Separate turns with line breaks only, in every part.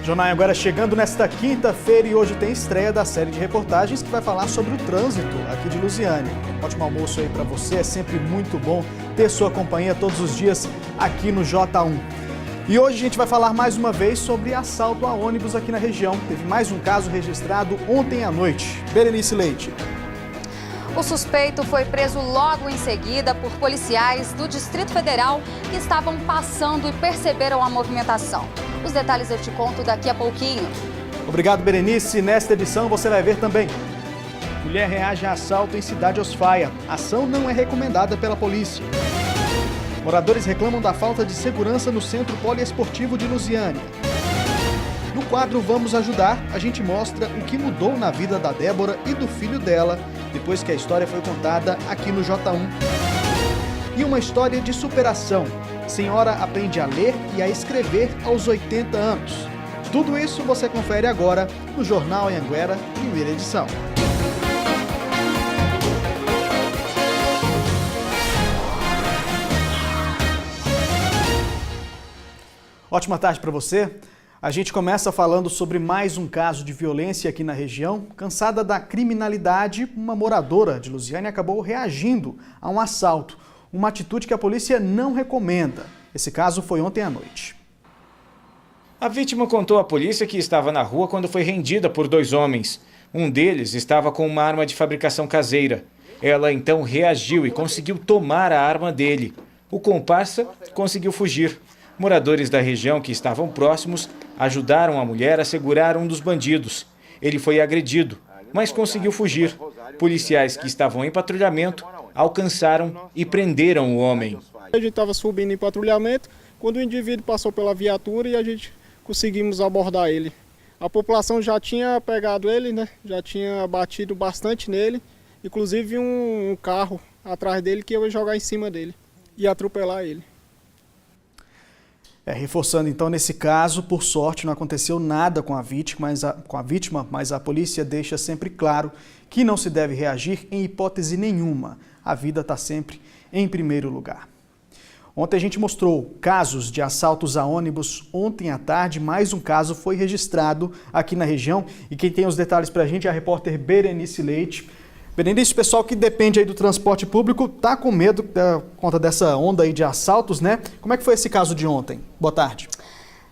Jornal Anhanguera chegando nesta quinta-feira e hoje tem estreia da série de reportagens que vai falar sobre o trânsito aqui de Lusiânia. Ótimo almoço aí para você, é sempre muito bom ter sua companhia todos os dias aqui no J1. E hoje a gente vai falar mais uma vez sobre assalto a ônibus aqui na região. Teve mais um caso registrado ontem à noite. Berenice Leite.
O suspeito foi preso logo em seguida por policiais do Distrito Federal que estavam passando e perceberam a movimentação. Os detalhes eu te conto daqui a pouquinho.
Obrigado, Berenice. Nesta edição você vai ver também. Mulher reage a assalto em Cidade Osfaia. Ação não é recomendada pela polícia. Moradores reclamam da falta de segurança no Centro Poliesportivo de Lusiânia. No quadro Vamos Ajudar, a gente mostra o que mudou na vida da Débora e do filho dela depois que a história foi contada aqui no J1. E uma história de superação. Senhora aprende a ler e a escrever aos 80 anos. Tudo isso você confere agora no Jornal Anhanguera, primeira edição. Ótima tarde para você. A gente começa falando sobre mais um caso de violência aqui na região. Cansada da criminalidade, uma moradora de Lusiânia acabou reagindo a um assalto. Uma atitude que a polícia não recomenda. Esse caso foi ontem à noite.
A vítima contou à polícia que estava na rua quando foi rendida por dois homens. Um deles estava com uma arma de fabricação caseira. Ela então reagiu e conseguiu tomar a arma dele. O comparsa conseguiu fugir. Moradores da região que estavam próximos ajudaram a mulher a segurar um dos bandidos. Ele foi agredido, mas conseguiu fugir. Policiais que estavam em patrulhamento alcançaram e prenderam o homem.
A gente estava subindo em patrulhamento, quando o indivíduo passou pela viatura e a gente conseguimos abordar ele. A população já tinha pegado ele, né? Já tinha batido bastante nele, inclusive um carro atrás dele que ia jogar em cima dele e atropelar ele.
Reforçando então, nesse caso, por sorte não aconteceu nada com a vítima, mas a polícia deixa sempre claro que não se deve reagir em hipótese nenhuma. A vida está sempre em primeiro lugar. Ontem a gente mostrou casos de assaltos a ônibus. Ontem à tarde, mais um caso foi registrado aqui na região. E quem tem os detalhes para a gente é a repórter Berenice Leite. Berenice, o pessoal que depende aí do transporte público está com medo por conta dessa onda aí de assaltos, né? Como é que foi esse caso de ontem? Boa tarde.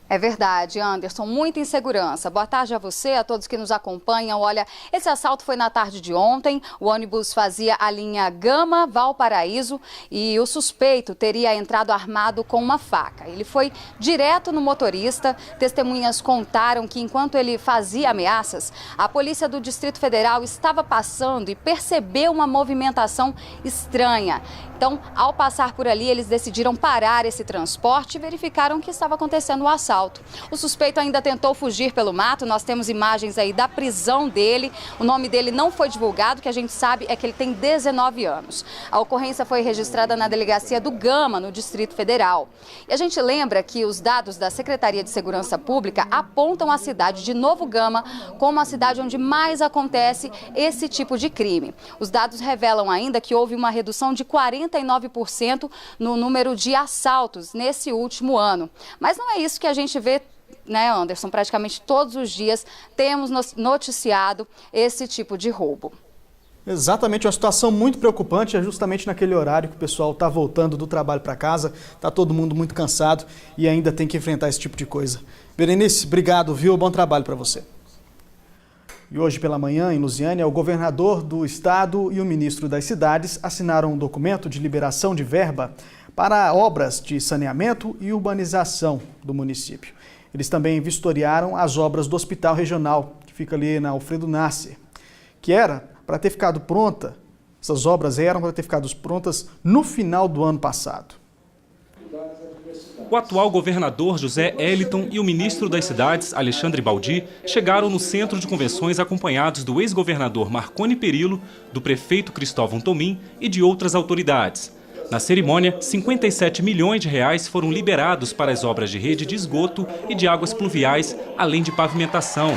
É verdade, Anderson, muita insegurança. Boa tarde a você, a todos que nos acompanham. Olha, esse assalto foi na tarde de ontem, o ônibus fazia a linha Gama-Valparaíso e o suspeito teria entrado armado com uma faca. Ele foi direto no motorista, testemunhas contaram que enquanto ele fazia ameaças, a polícia do Distrito Federal estava passando e percebeu uma movimentação estranha. Então, ao passar por ali, eles decidiram parar esse transporte e verificaram que estava acontecendo o assalto. O suspeito ainda tentou fugir pelo mato, nós temos imagens aí da prisão dele. O nome dele não foi divulgado, o que a gente sabe é que ele tem 19 anos. A ocorrência foi registrada na delegacia do Gama, no Distrito Federal. E a gente lembra que os dados da Secretaria de Segurança Pública apontam a cidade de Novo Gama como a cidade onde mais acontece esse tipo de crime. Os dados revelam ainda que houve uma redução de 49% no número de assaltos nesse último ano. Mas não é isso que a gente vê, né, Anderson? Praticamente todos os dias temos noticiado esse tipo de roubo.
Exatamente, uma situação muito preocupante, é justamente naquele horário que o pessoal está voltando do trabalho para casa, está todo mundo muito cansado e ainda tem que enfrentar esse tipo de coisa. Berenice, obrigado, viu? Bom trabalho para você. E hoje pela manhã, em Lusiânia, o governador do estado e o ministro das cidades assinaram um documento de liberação de verba para obras de saneamento e urbanização do município. Eles também vistoriaram as obras do Hospital Regional, que fica ali na Alfredo Nasser, que era para ter ficado pronta, essas obras eram para ter ficado prontas no final do ano passado.
O atual governador José Eliton e o ministro das cidades, Alexandre Baldi, chegaram no centro de convenções acompanhados do ex-governador Marconi Perillo, do prefeito Cristóvão Tomim e de outras autoridades. Na cerimônia, 57 milhões de reais foram liberados para as obras de rede de esgoto e de águas pluviais, além de pavimentação.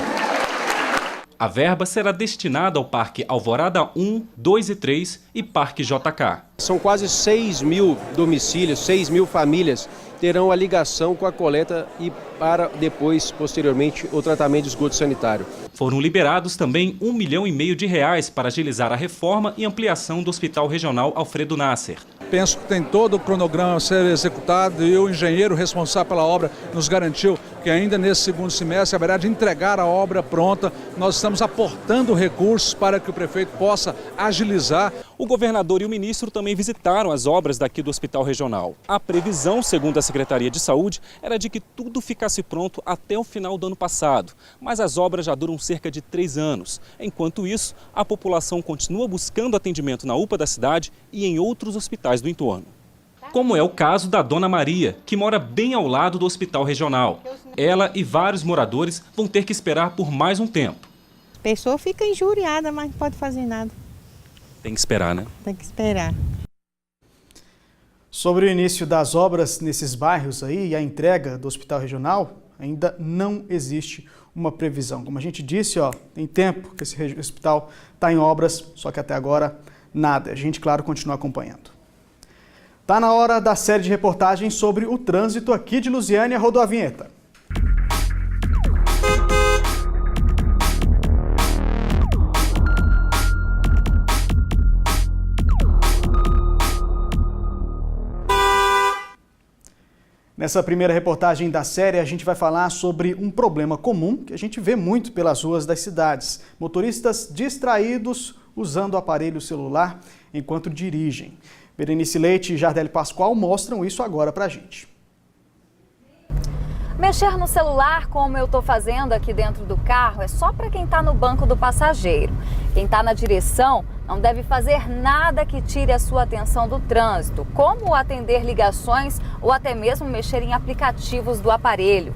A verba será destinada ao Parque Alvorada 1, 2 e 3 e Parque JK.
São quase 6 mil domicílios, 6 mil famílias terão a ligação com a coleta e para depois, posteriormente, o tratamento de esgoto sanitário.
Foram liberados também R$ 1,5 milhão para agilizar a reforma e ampliação do Hospital Regional Alfredo Nasser.
Penso que tem todo o cronograma a ser executado e o engenheiro responsável pela obra nos garantiu que ainda nesse segundo semestre haverá de entregar a obra pronta. Nós estamos aportando recursos para que o prefeito possa agilizar.
O governador e o ministro também visitaram as obras daqui do Hospital Regional. A previsão, segundo a Secretaria de Saúde, era de que tudo ficasse pronto até o final do ano passado. Mas as obras já duram cerca de 3 anos. Enquanto isso, a população continua buscando atendimento na UPA da cidade e em outros hospitais do entorno. Como é o caso da Dona Maria, que mora bem ao lado do Hospital Regional. Ela e vários moradores vão ter que esperar por mais um tempo.
A pessoa fica injuriada, mas não pode fazer nada.
Tem que esperar, né?
Tem que esperar.
Sobre o início das obras nesses bairros aí e a entrega do Hospital Regional, ainda não existe uma previsão. Como a gente disse, tem tempo que esse hospital está em obras, só que até agora nada. A gente, claro, continua acompanhando. Tá na hora da série de reportagens sobre o trânsito aqui de Lusiânia. Rodou a vinheta. Nessa primeira reportagem da série, a gente vai falar sobre um problema comum que a gente vê muito pelas ruas das cidades. Motoristas distraídos usando o aparelho celular enquanto dirigem. Berenice Leite e Jardeli Pascoal mostram isso agora pra gente.
Mexer no celular, como eu estou fazendo aqui dentro do carro, é só para quem está no banco do passageiro. Quem está na direção não deve fazer nada que tire a sua atenção do trânsito, como atender ligações ou até mesmo mexer em aplicativos do aparelho.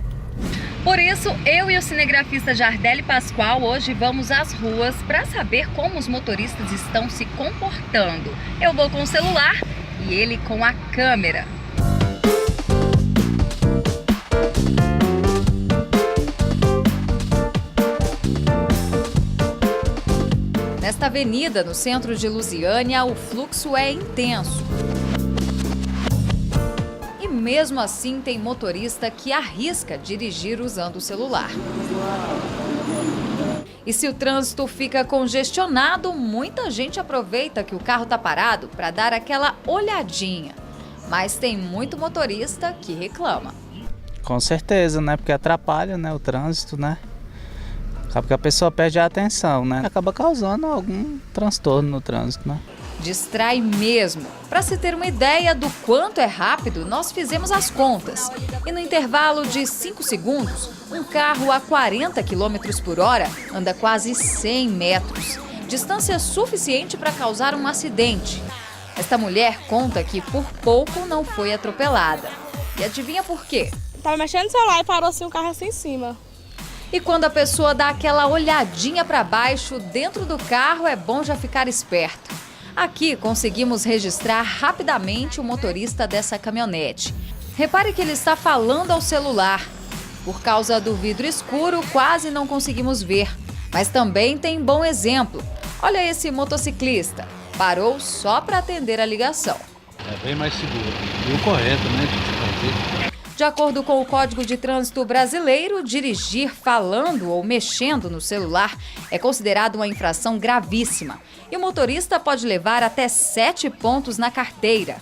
Por isso, eu e o cinegrafista Jardeli Pascoal hoje vamos às ruas para saber como os motoristas estão se comportando. Eu vou com o celular e ele com a câmera. Nesta avenida, no centro de Lusiânia, o fluxo é intenso. E mesmo assim, tem motorista que arrisca dirigir usando o celular. E se o trânsito fica congestionado, muita gente aproveita que o carro está parado para dar aquela olhadinha. Mas tem muito motorista que reclama.
Com certeza, né? Porque atrapalha, né, o trânsito, né? Porque a pessoa perde a atenção, né? Acaba causando algum transtorno no trânsito, né?
Distrai mesmo. Para se ter uma ideia do quanto é rápido, nós fizemos as contas. E no intervalo de 5 segundos, um carro a 40 km por hora anda quase 100 metros. Distância suficiente para causar um acidente. Esta mulher conta que por pouco não foi atropelada. E adivinha por quê?
Tava mexendo no celular e parou assim o carro assim em cima.
E quando a pessoa dá aquela olhadinha para baixo dentro do carro, é bom já ficar esperto. Aqui conseguimos registrar rapidamente o motorista dessa caminhonete. Repare que ele está falando ao celular. Por causa do vidro escuro, quase não conseguimos ver. Mas também tem bom exemplo. Olha esse motociclista. Parou só para atender a ligação.
É bem mais seguro. E o correto, né, de se fazer.
De acordo com o Código de Trânsito Brasileiro, dirigir falando ou mexendo no celular é considerado uma infração gravíssima. E o motorista pode levar até 7 pontos na carteira.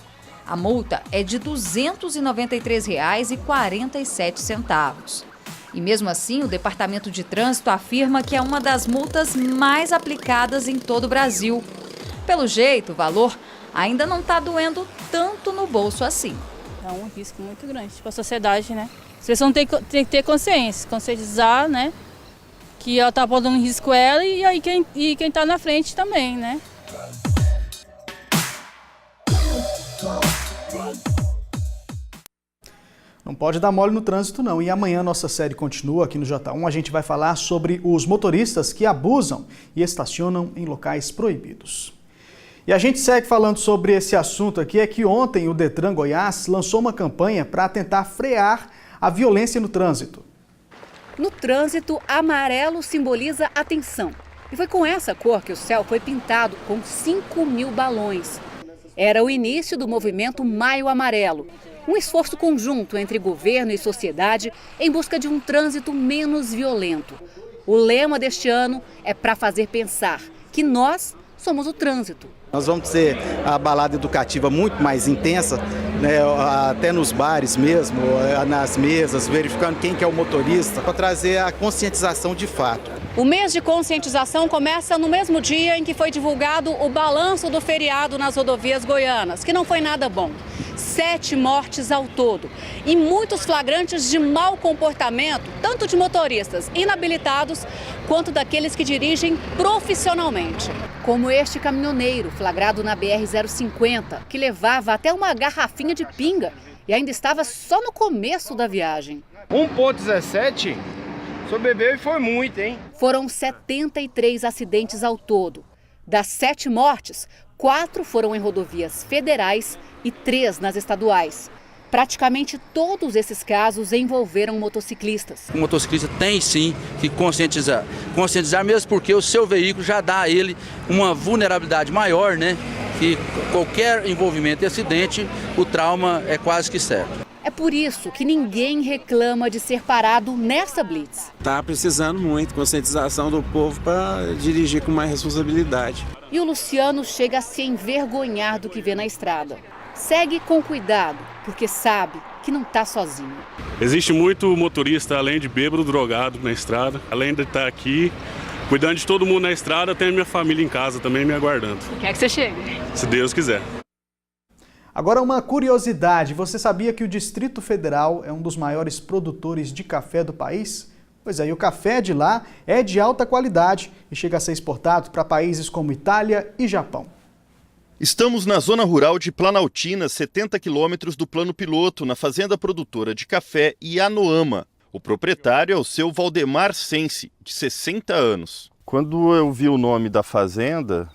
A multa é de R$ 293,47. E mesmo assim, o Departamento de Trânsito afirma que é uma das multas mais aplicadas em todo o Brasil. Pelo jeito, o valor ainda não está doendo tanto no bolso assim.
É um risco muito grande para a sociedade, né? As pessoas têm que ter consciência, conscientizar, né? Que ela está botando em risco ela e aí quem está na frente também, né?
Não pode dar mole no trânsito não. E amanhã nossa série continua aqui no J1. A gente vai falar sobre os motoristas que abusam e estacionam em locais proibidos. E a gente segue falando sobre esse assunto aqui, é que ontem o Detran Goiás lançou uma campanha para tentar frear a violência no trânsito.
No trânsito, amarelo simboliza atenção. E foi com essa cor que o céu foi pintado com 5.000 balões. Era o início do movimento Maio Amarelo, um esforço conjunto entre governo e sociedade em busca de um trânsito menos violento. O lema deste ano é para fazer pensar que nós somos o trânsito.
Nós vamos ter a balada educativa muito mais intensa, né, até nos bares mesmo, nas mesas, verificando quem que é o motorista, para trazer a conscientização de fato.
O mês de conscientização começa no mesmo dia em que foi divulgado o balanço do feriado nas rodovias goianas, que não foi nada bom. 7 mortes ao todo e muitos flagrantes de mau comportamento, tanto de motoristas inabilitados quanto daqueles que dirigem profissionalmente. Como este caminhoneiro flagrado na BR-050, que levava até uma garrafinha de pinga e ainda estava só no começo da viagem.
1,17? Só bebeu e foi muito, hein?
Foram 73 acidentes ao todo. Das 7 mortes, 4 foram em rodovias federais e 3 nas estaduais. Praticamente todos esses casos envolveram motociclistas.
O motociclista tem sim que conscientizar. Conscientizar mesmo porque o seu veículo já dá a ele uma vulnerabilidade maior, né? Que qualquer envolvimento e acidente, o trauma é quase que certo.
É por isso que ninguém reclama de ser parado nessa blitz.
Está precisando muito conscientização do povo para dirigir com mais responsabilidade.
E o Luciano chega a se envergonhar do que vê na estrada. Segue com cuidado, porque sabe que não está sozinho.
Existe muito motorista, além de bêbado, drogado na estrada. Além de estar aqui, cuidando de todo mundo na estrada, tem a minha família em casa também me aguardando.
Quer que você chegue?
Se Deus quiser.
Agora uma curiosidade, você sabia que o Distrito Federal é um dos maiores produtores de café do país? Pois é, e o café de lá é de alta qualidade e chega a ser exportado para países como Itália e Japão.
Estamos na zona rural de Planaltina, 70 quilômetros do Plano Piloto, na fazenda produtora de café Ianoama. O proprietário é o seu Valdemar Sensi, de 60 anos.
Quando eu vi o nome da fazenda,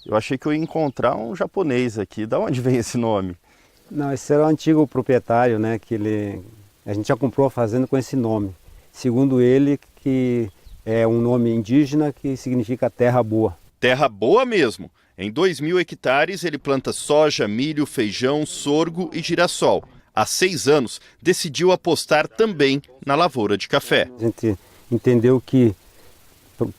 eu achei que eu ia encontrar um japonês aqui. Da onde vem esse nome?
Não, esse era o antigo proprietário, né? A gente já comprou a fazenda com esse nome. Segundo ele, que é um nome indígena que significa terra boa.
Terra boa mesmo. Em 2.000 hectares ele planta soja, milho, feijão, sorgo e girassol. Há 6 anos decidiu apostar também na lavoura de café.
A gente entendeu que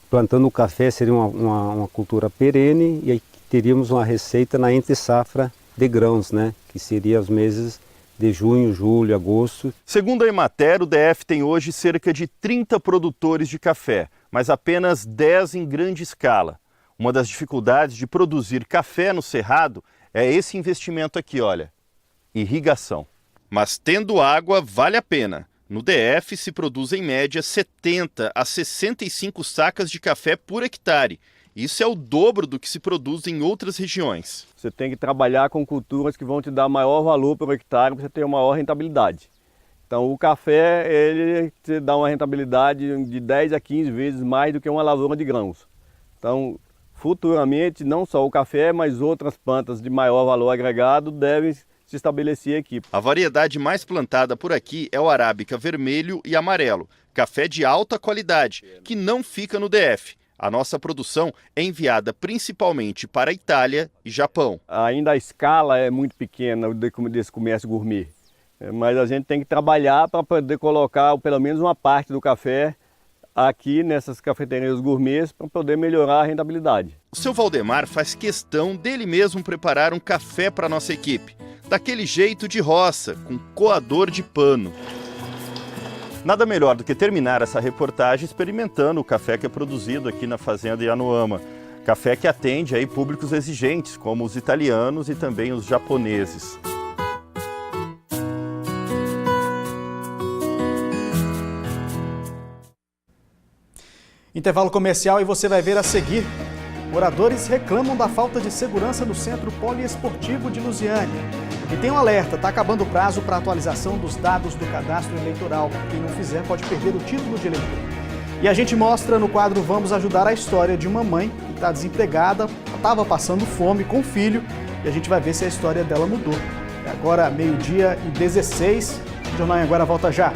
plantando o café seria uma cultura perene e aí teríamos uma receita na entre-safra de grãos, né? Que seria os meses de junho, julho, agosto.
Segundo a Emater, o DF tem hoje cerca de 30 produtores de café, mas apenas 10 em grande escala. Uma das dificuldades de produzir café no Cerrado é esse investimento aqui, olha, irrigação. Mas tendo água, vale a pena. No DF se produz em média 70 a 65 sacas de café por hectare. Isso é o dobro do que se produz em outras regiões.
Você tem que trabalhar com culturas que vão te dar maior valor por hectare para você ter uma maior rentabilidade. Então o café ele te dá uma rentabilidade de 10 a 15 vezes mais do que uma lavoura de grãos. Então futuramente não só o café, mas outras plantas de maior valor agregado devem se estabelecer aqui.
A variedade mais plantada por aqui é o arábica vermelho e amarelo, café de alta qualidade, que não fica no DF. A nossa produção é enviada principalmente para a Itália e Japão.
Ainda a escala é muito pequena desse comércio gourmet, mas a gente tem que trabalhar para poder colocar pelo menos uma parte do café aqui nessas cafeterias gourmets para poder melhorar a rentabilidade.
O seu Valdemar faz questão dele mesmo preparar um café para a nossa equipe, daquele jeito de roça, com coador de pano.
Nada melhor do que terminar essa reportagem experimentando o café que é produzido aqui na fazenda Ianoama. Café que atende aí públicos exigentes, como os italianos e também os japoneses.
Intervalo comercial e você vai ver a seguir. Moradores reclamam da falta de segurança no Centro Poliesportivo de Lusiânia. E tem um alerta, está acabando o prazo para atualização dos dados do cadastro eleitoral. Quem não fizer pode perder o título de eleitor. E a gente mostra no quadro Vamos Ajudar a história de uma mãe que está desempregada, estava passando fome com o filho e a gente vai ver se a história dela mudou. É agora 12h16, o Jornal Agora volta já.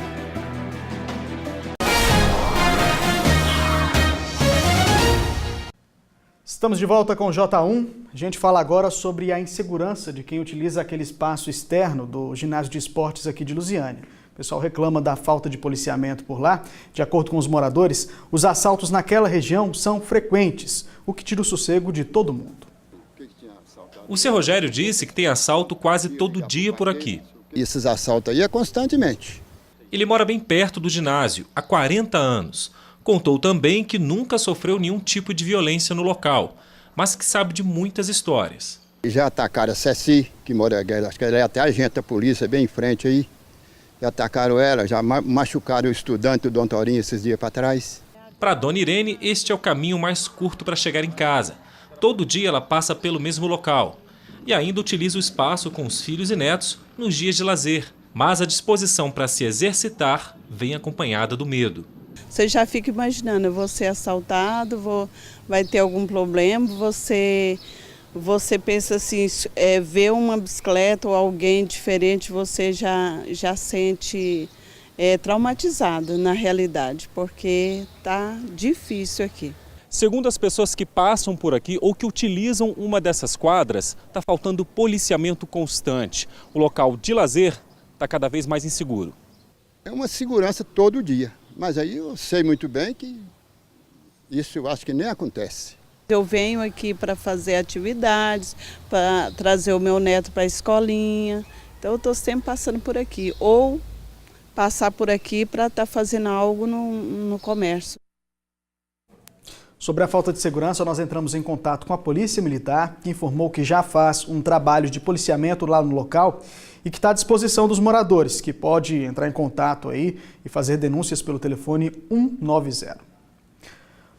Estamos de volta com o J1. A gente fala agora sobre a insegurança de quem utiliza aquele espaço externo do ginásio de esportes aqui de Lusiânia. O pessoal reclama da falta de policiamento por lá. De acordo com os moradores, os assaltos naquela região são frequentes, o que tira o sossego de todo mundo.
O seu Rogério disse que tem assalto quase todo dia por aqui.
Esses assaltos aí é constantemente.
Ele mora bem perto do ginásio, há 40 anos. Contou também que nunca sofreu nenhum tipo de violência no local, mas que sabe de muitas histórias.
Já atacaram a Ceci, que mora, acho que ela é até agente da polícia, bem em frente aí. Já atacaram ela, já machucaram o estudante do Dom Torinho esses dias para trás.
Para Dona Irene, este é o caminho mais curto para chegar em casa. Todo dia ela passa pelo mesmo local. E ainda utiliza o espaço com os filhos e netos nos dias de lazer. Mas a disposição para se exercitar vem acompanhada do medo.
Você já fica imaginando, eu vou ser assaltado, vai ter algum problema, você pensa assim, ver uma bicicleta ou alguém diferente, você já sente traumatizado na realidade, porque tá difícil aqui.
Segundo as pessoas que passam por aqui ou que utilizam uma dessas quadras, está faltando policiamento constante. O local de lazer está cada vez mais inseguro.
É uma segurança todo dia. Mas aí eu sei muito bem que isso eu acho que nem acontece.
Eu venho aqui para fazer atividades, para trazer o meu neto para a escolinha. Então eu estou sempre passando por aqui. Ou passar por aqui para estar fazendo algo no comércio.
Sobre a falta de segurança, nós entramos em contato com a Polícia Militar, que informou que já faz um trabalho de policiamento lá no local e que está à disposição dos moradores, que pode entrar em contato aí e fazer denúncias pelo telefone 190.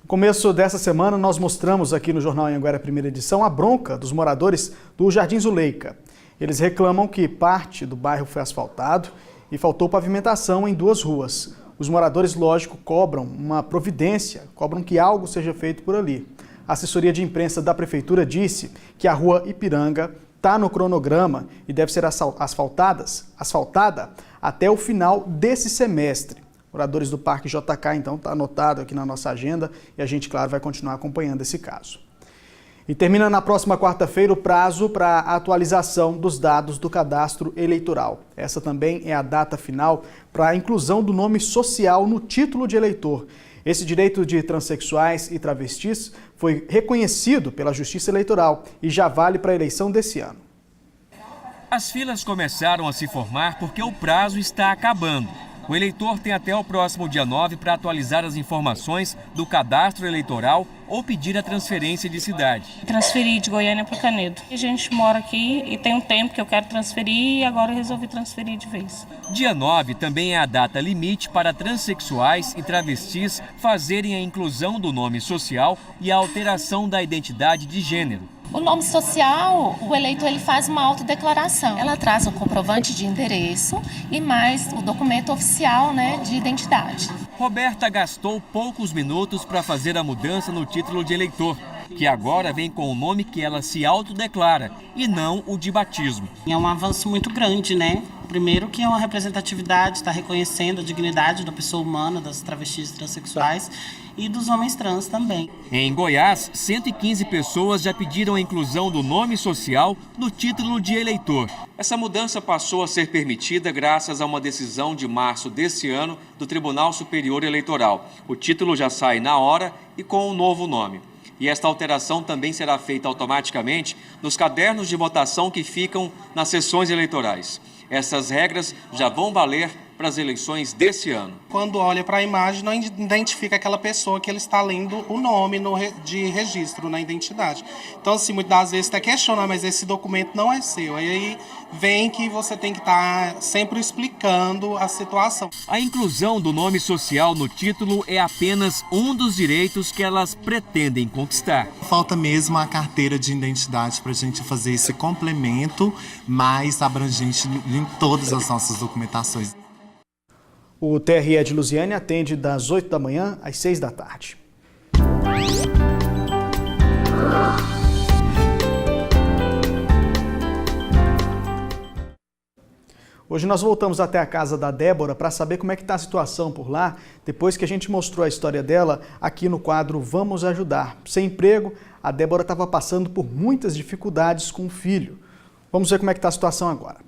No começo dessa semana, nós mostramos aqui no Jornal Anhanguera, primeira edição, a bronca dos moradores do Jardim Zuleika. Eles reclamam que parte do bairro foi asfaltado e faltou pavimentação em 2 ruas. Os moradores, lógico, cobram uma providência, cobram que algo seja feito por ali. A assessoria de imprensa da Prefeitura disse que a rua Ipiranga está no cronograma e deve ser asfaltada até o final desse semestre. Moradores do Parque JK, então, está anotado aqui na nossa agenda e a gente, claro, vai continuar acompanhando esse caso. E termina na próxima quarta-feira o prazo para a atualização dos dados do cadastro eleitoral. Essa também é a data final para a inclusão do nome social no título de eleitor. Esse direito de transexuais e travestis foi reconhecido pela Justiça Eleitoral e já vale para a eleição desse ano.
As filas começaram a se formar porque o prazo está acabando. O eleitor tem até o próximo dia 9 para atualizar as informações do cadastro eleitoral ou pedir a transferência de cidade.
Transferi de Goiânia para Canedo. A gente mora aqui e tem um tempo que eu quero transferir e agora eu resolvi transferir de vez.
Dia 9 também é a data limite para transexuais e travestis fazerem a inclusão do nome social e a alteração da identidade de gênero.
O nome social, o eleitor ele faz uma autodeclaração. Ela traz o comprovante de endereço e mais o documento oficial, de identidade.
Roberta gastou poucos minutos para fazer a mudança no título de eleitor, que agora vem com o nome que ela se autodeclara e não o de batismo.
É um avanço muito grande, Primeiro que é uma representatividade, está reconhecendo a dignidade da pessoa humana, das travestis e transexuais e dos homens trans também.
Em Goiás, 115 pessoas já pediram a inclusão do nome social no título de eleitor. Essa mudança passou a ser permitida graças a uma decisão de março desse ano do Tribunal Superior Eleitoral. O título já sai na hora e com um novo nome. E esta alteração também será feita automaticamente nos cadernos de votação que ficam nas sessões eleitorais. Essas regras já vão valer para as eleições desse ano.
Quando olha para a imagem, não identifica aquela pessoa que ele está lendo o nome de registro na identidade. Então, assim, muitas das vezes até questiona, mas esse documento não é seu. Aí vem que você tem que estar sempre explicando a situação.
A inclusão do nome social no título é apenas um dos direitos que elas pretendem conquistar.
Falta mesmo a carteira de identidade para a gente fazer esse complemento mais abrangente em todas as nossas documentações.
O TRE de Lusiânia atende das 8 da manhã às 6 da tarde. Hoje nós voltamos até a casa da Débora para saber como é que está a situação por lá, depois que a gente mostrou a história dela aqui no quadro Vamos Ajudar. Sem emprego, a Débora estava passando por muitas dificuldades com o filho. Vamos ver como é que está a situação agora.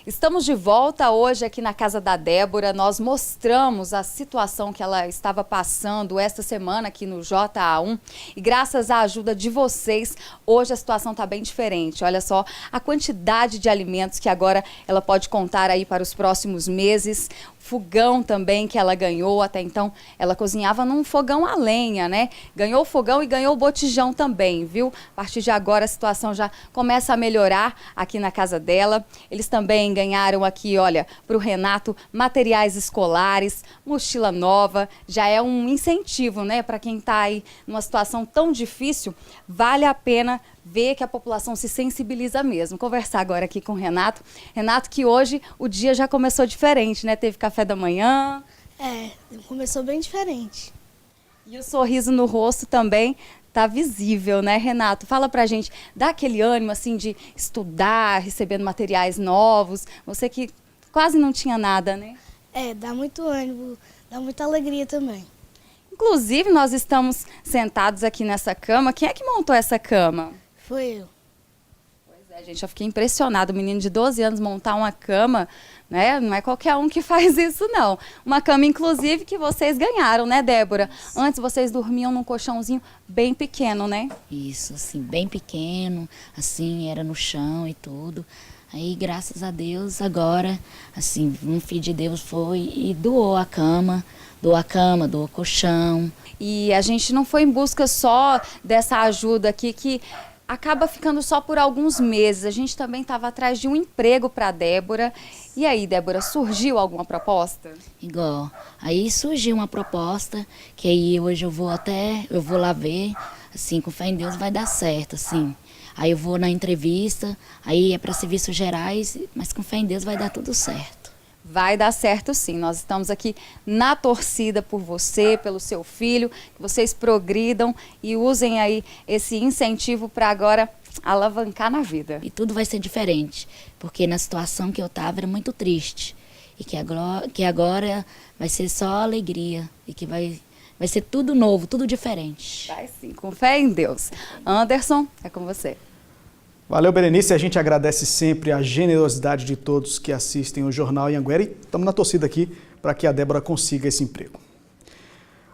Estamos de volta hoje aqui na casa da Débora. Nós mostramos a situação que ela estava passando esta semana aqui no JA1 e graças à ajuda de vocês, hoje a situação está bem diferente. Olha só a quantidade de alimentos que agora ela pode contar aí para os próximos meses. Fogão também que ela ganhou, até então ela cozinhava num fogão a lenha, né? Ganhou o fogão e ganhou o botijão também, viu? A partir de agora a situação já começa a melhorar aqui na casa dela. Eles também ganharam aqui, olha, para o Renato, materiais escolares, mochila nova, já é um incentivo, né? Para quem está aí numa situação tão difícil, vale a pena ver que a população se sensibiliza mesmo. Conversar agora aqui com o Renato. Renato, que hoje o dia já começou diferente, né? Teve café da manhã.
Começou bem diferente.
E o sorriso no rosto também tá visível, né, Renato? Fala pra gente, dá aquele ânimo, assim, de estudar, recebendo materiais novos. Você que quase não tinha nada, né?
Dá muito ânimo, dá muita alegria também.
Inclusive, nós estamos sentados aqui nessa cama. Quem é que montou essa cama?
Foi eu.
Pois é, gente, eu fiquei impressionada. Um menino de 12 anos montar uma cama, né? Não é qualquer um que faz isso, não. Uma cama, inclusive, que vocês ganharam, né, Débora? Antes vocês dormiam num colchãozinho bem pequeno, né?
Isso, assim, bem pequeno, assim, era no chão e tudo. Aí, graças a Deus, agora, assim, um filho de Deus foi e doou a cama, doou o colchão.
E a gente não foi em busca só dessa ajuda aqui, que acaba ficando só por alguns meses. A gente também estava atrás de um emprego para a Débora. E aí, Débora, surgiu alguma proposta?
Igual, aí surgiu uma proposta, que aí hoje eu vou lá ver, assim, com fé em Deus vai dar certo, assim. Aí eu vou na entrevista, aí é para serviços gerais, mas com fé em Deus vai dar tudo certo.
Vai dar certo sim, nós estamos aqui na torcida por você, pelo seu filho, que vocês progridam e usem aí esse incentivo para agora alavancar na vida.
E tudo vai ser diferente, porque na situação que eu estava era muito triste, e que agora vai ser só alegria, e que vai ser tudo novo, tudo diferente.
Vai sim, com fé em Deus. Anderson, é com você.
Valeu, Berenice. A gente agradece sempre a generosidade de todos que assistem o Jornal Anhanguera e estamos na torcida aqui para que a Débora consiga esse emprego.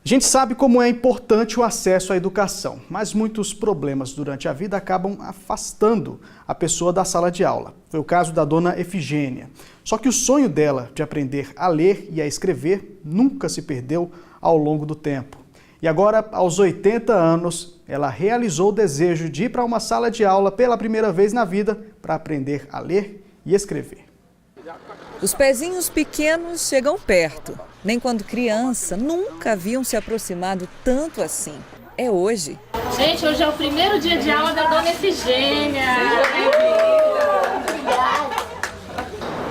A gente sabe como é importante o acesso à educação, mas muitos problemas durante a vida acabam afastando a pessoa da sala de aula. Foi o caso da dona Efigênia. Só que o sonho dela de aprender a ler e a escrever nunca se perdeu ao longo do tempo. E agora, aos 80 anos, ela realizou o desejo de ir para uma sala de aula pela primeira vez na vida para aprender a ler e escrever.
Os pezinhos pequenos chegam perto. Nem quando criança, nunca haviam se aproximado tanto assim. É hoje.
Gente, hoje é o primeiro dia de aula da dona Efigênia.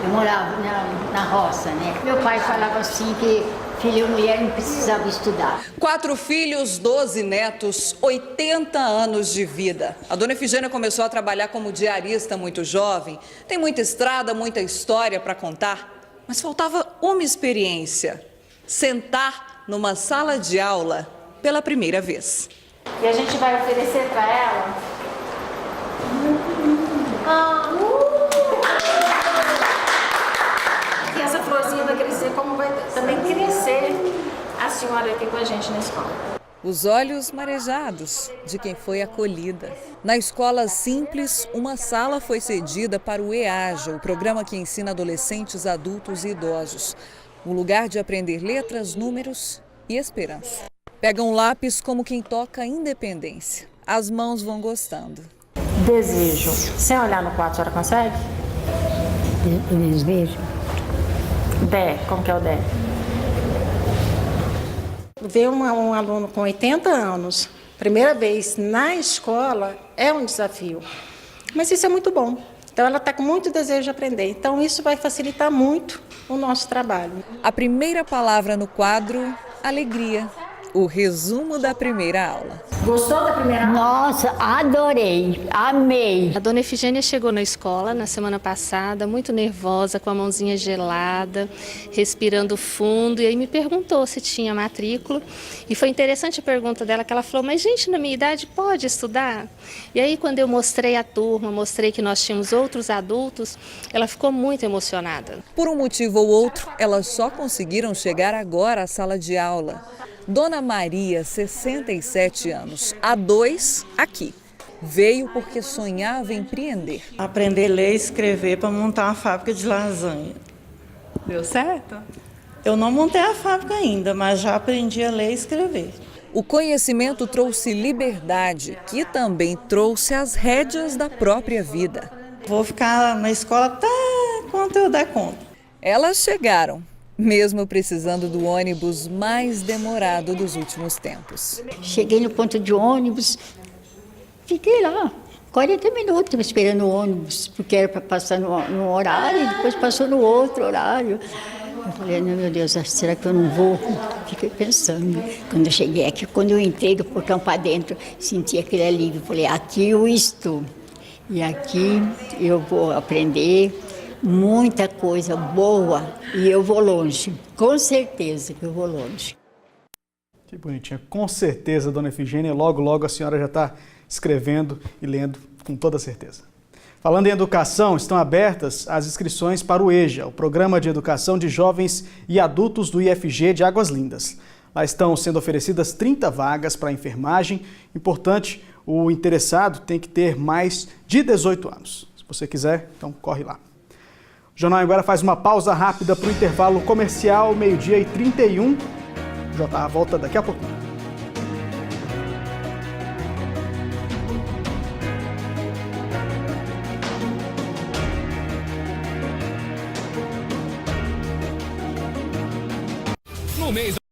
Eu morava na roça, né? Meu pai falava assim que filho e mulher não precisavam estudar.
4 filhos, 12 netos, 80 anos de vida. A dona Efigênia começou a trabalhar como diarista muito jovem. Tem muita estrada, muita história para contar, mas faltava uma experiência: sentar numa sala de aula pela primeira vez.
E a gente vai oferecer para ela que essa florzinha vai crescer, como vai também crescer a senhora aqui com a gente na escola.
Os olhos marejados de quem foi acolhida. Na escola simples, uma sala foi cedida para o EAJA, o programa que ensina adolescentes, adultos e idosos. Um lugar de aprender letras, números e esperança. Pega um lápis como quem toca a independência. As mãos vão gostando.
Desejo. Sem olhar no quadro, a senhora consegue?
Desejo.
Dé, como que é o Dé? Ver um aluno com 80 anos, primeira vez na escola, é um desafio. Mas isso é muito bom. Então ela está com muito desejo de aprender. Então isso vai facilitar muito o nosso trabalho.
A primeira palavra no quadro, alegria. o resumo da primeira aula.
Gostou da primeira aula? Nossa, adorei, amei.
A dona Efigênia chegou na escola na semana passada, muito nervosa, com a mãozinha gelada, respirando fundo, e aí me perguntou se tinha matrícula. E foi interessante a pergunta dela, que ela falou, mas gente, na minha idade pode estudar? E aí quando eu mostrei a turma, mostrei que nós tínhamos outros adultos, ela ficou muito emocionada.
Por um motivo ou outro, elas só conseguiram chegar agora à sala de aula. Dona Maria, 67 anos, há 2 aqui. Veio porque sonhava em empreender.
Aprender a ler e escrever para montar uma fábrica de lasanha.
Deu certo?
Eu não montei a fábrica ainda, mas já aprendi a ler e escrever.
O conhecimento trouxe liberdade, que também trouxe as rédeas da própria vida.
Vou ficar na escola até quanto eu der conta.
Elas chegaram, mesmo precisando do ônibus mais demorado dos últimos tempos.
Cheguei no ponto de ônibus, fiquei lá 40 minutos esperando o ônibus, porque era para passar no horário e depois passou no outro horário. Eu falei, meu Deus, será que eu não vou? Fiquei pensando. Quando eu cheguei aqui, quando eu entrei do portão para dentro, senti aquele alívio. Falei, aqui eu estou. E aqui eu vou aprender muita coisa boa e eu vou longe. Com certeza que eu vou longe.
Que bonitinha. Com certeza, dona Efigênia, logo, logo a senhora já está escrevendo e lendo com toda certeza. Falando em educação, estão abertas as inscrições para o EJA, o Programa de Educação de Jovens e Adultos do IFG de Águas Lindas. Lá estão sendo oferecidas 30 vagas para enfermagem. Importante, o interessado tem que ter mais de 18 anos. Se você quiser, então corre lá. O Jornal agora faz uma pausa rápida para o intervalo comercial, 12h31. O JA volta daqui a pouquinho.
No mês